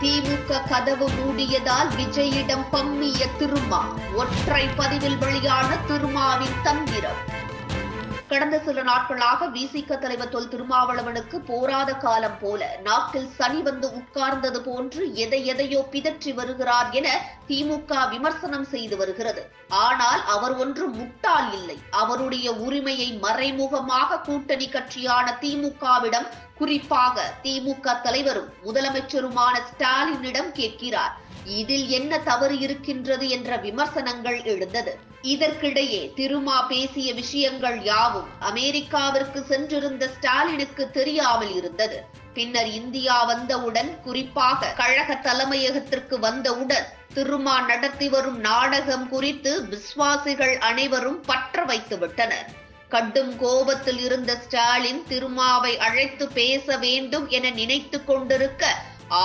திமுக கதவு மூடியதால் விஜயிடம் பம்மிய திருமா. ஒற்றை பதிவில் வெளியான திருமாவின் தந்திரம். கடந்த சில நாட்களாக விசிக தலைவர் தொல் திருமாவளவனுக்கு போராத காலம் போல நாக்கில் சனி வந்து உட்கார்ந்தது போன்று எதையோ பிதற்றி வருகிறார் என திமுக விமர்சனம் செய்து வருகிறது. ஆனால் அவர் ஒன்றும் முட்டாள் இல்லை. அவருடைய உரிமையை மறைமுகமாக கூட்டணி கட்சியான திமுகவிடம், குறிப்பாக திமுக தலைவரும் முதலமைச்சருமான ஸ்டாலினிடம் கேட்கிறார். இதில் என்ன தவறு இருக்கின்றது என்ற விமர்சனங்கள் எழுந்தது. இதற்கிடையே திருமா பேசிய விஷயங்கள் யாவும் அமெரிக்காவிற்கு சென்றிருந்த ஸ்டாலினுக்கு தெரியாமல் இருந்தது. பின்னர் இந்தியா வந்தவுடன், குறிப்பாக கழக தலைமையகத்திற்கு வந்தவுடன் திருமா நடத்தி வரும் நாடகம் குறித்து விசுவாசிகள் அனைவரும் பற்ற வைத்து விட்டனர். கடும் கோபத்தில் இருந்த ஸ்டாலின் திருமாவை அழைத்து பேச வேண்டும் என நினைத்து கொண்டிருக்க,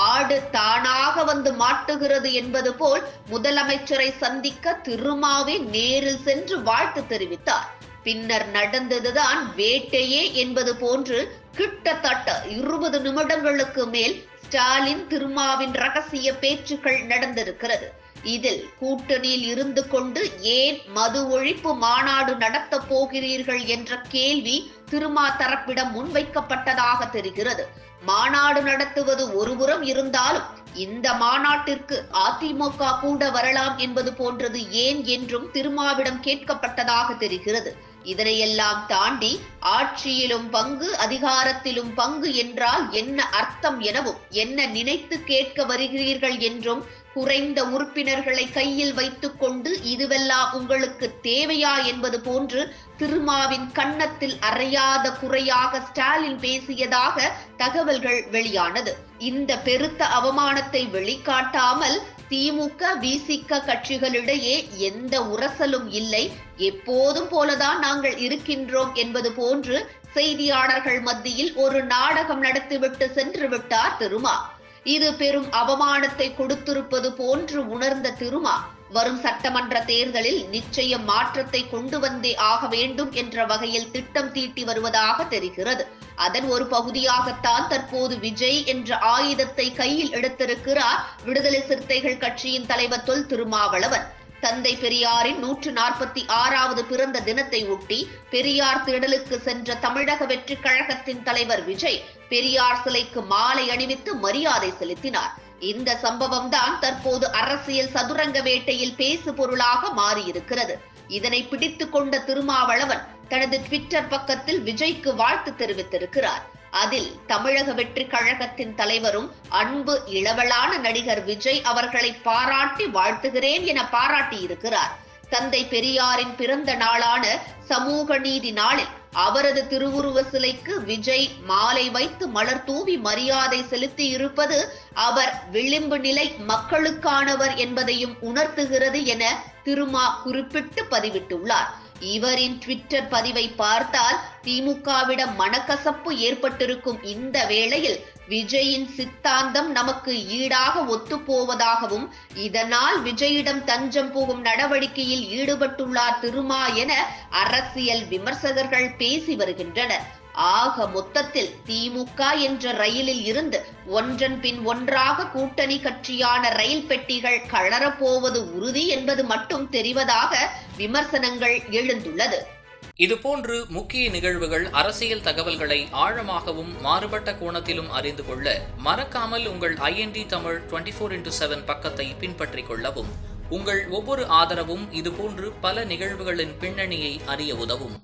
ஆடு தானாக வந்து மாட்டுகிறது என்பது போல் முதலமைச்சரை சந்திக்க திருமாவே நேரில் சென்று வாழ்த்து தெரிவித்தார். பின்னர் நடந்ததுதான் வேட்டையே என்பது போன்று கிட்டத்தட்ட 20 நிமிடங்களுக்கு மேல் ஸ்டாலின் திருமாவின் ரகசிய பேச்சுக்கள் நடந்திருக்கிறது. இதில் கூட்டணியில் இருந்து கொண்டு ஏன் மது ஒழிப்பு மாநாடு நடத்த போகிறீர்கள் என்ற கேள்வி திருமா தரப்பிடம் முன்வைக்கப்பட்டதாக தெரிகிறது. மாநாடு நடத்துவது ஒருபுறம் இருந்தாலும் இந்த மாநாட்டிற்கு அதிமுக கூட வரலாம் என்பது போன்றது ஏன் என்றும் திருமாவிடம் கேட்கப்பட்டதாக தெரிகிறது. இதனையெல்லாம் தாண்டி ஆட்சியிலும் பங்கு, அதிகாரத்திலும் பங்கு என்றால் என்ன அர்த்தம் எனவும், என்ன நினைத்து கேட்க வருகிறீர்கள் என்றும், குறைந்த உறுப்பினர்களை கையில் வைத்துக் கொண்டு இதுவெல்லாம் உங்களுக்கு தேவையா என்பது போன்று திருமாவின் கன்னத்தில் அறையாத குறையாக ஸ்டாலின் பேசியதாக தகவல்கள் வெளியானது. இந்த பெருத்த அவமானத்தை வெளிக்காட்டாமல் திமுக விசிக கட்சிகளிடையே எந்த உரசலும் இல்லை, எப்போதும் போலதான் நாங்கள் இருக்கின்றோம் என்பது போன்று செய்தியாளர்கள் மத்தியில் ஒரு நாடகம் நடத்திவிட்டு சென்று விட்டார் திருமா. இது பெரும் அவமானத்தை கொடுத்திருப்பது போன்று உணர்ந்த திருமா, வரும் சட்டமன்ற தேர்தலில் நிச்சயம் மாற்றத்தை கொண்டு வந்தே ஆக வேண்டும் என்ற வகையில் திட்டம் தீட்டி வருவதாக தெரிகிறது. அதன் ஒரு பகுதியாகத்தான் தற்போது விஜய் என்ற ஆயுதத்தை கையில் எடுத்திருக்கிறார் விடுதலை சிறுத்தைகள் கட்சியின் தலைவர் தொல் திருமாவளவன். தந்தை பெரியாரின் 146வது பிறந்த தினத்தை ஒட்டி பெரியார் திடலுக்கு சென்ற தமிழக வெற்றி கழகத்தின் தலைவர் விஜய் பெரியார் சிலைக்கு மாலை அணிவித்து மரியாதை செலுத்தினார். இந்த சம்பவம் தான் தற்போது அரசியல் சதுரங்க வேட்டையில் பேசு பொருளாக மாறியிருக்கிறது. இதனை பிடித்துக் கொண்ட திருமாவளவன் தனது ட்விட்டர் பக்கத்தில் விஜய்க்கு வாழ்த்து தெரிவித்திருக்கிறார். அதில் தமிழக வெற்றி கழகத்தின் தலைவரும் அன்பு இளவலான நடிகர் விஜய் அவர்களை பாராட்டி வாழ்த்துகிறேன் என பாராட்டியிருக்கிறார். தந்தை பெரியாரின் பிறந்த நாளான சமூக நீதி நாளில் அவரது திருவுருவ சிலைக்கு விஜய் மாலை வைத்து மலர் தூவி மரியாதை செலுத்தி இருப்பது அவர் விளிம்பு நிலை மக்களுக்கானவர் என்பதையும் உணர்த்துகிறது என திருமா குறிப்பிட்டு பதிவிட்டுள்ளார். இவரின் ட்விட்டர் பதிவை பார்த்தால் திமுகவிடம் மனக்கசப்பு ஏற்பட்டிருக்கும் இந்த வேளையில் விஜயின் சித்தாந்தம் நமக்கு ஈடாக ஒத்துப்போவதாகவும், இதனால் விஜயிடம் தஞ்சம் புகும் நடவடிக்கையில் ஈடுபட்டுள்ளார் திருமா என அரசியல் விமர்சகர்கள் பேசி வருகின்றனர். ஆக மொத்தத்தில் திமுக என்ற ரயிலில் இருந்து ஒன்றன் பின் ஒன்றாக கூட்டணி கட்சியான ரயில் பெட்டிகள் கழறப்போவது உறுதி என்பது மட்டும் தெரிவதாக விமர்சனங்கள் எழுந்துள்ளது. இதுபோன்று முக்கிய நிகழ்வுகள், அரசியல் தகவல்களை ஆழமாகவும் மாறுபட்ட கோணத்திலும் அறிந்து கொள்ள மறக்காமல் உங்கள் IND தமிழ் 24x7 பக்கத்தை பின்பற்றிக் கொள்ளவும். உங்கள் ஒவ்வொரு ஆதரவும் இதுபோன்று பல நிகழ்வுகளின் பின்னணியை அறிய உதவும்.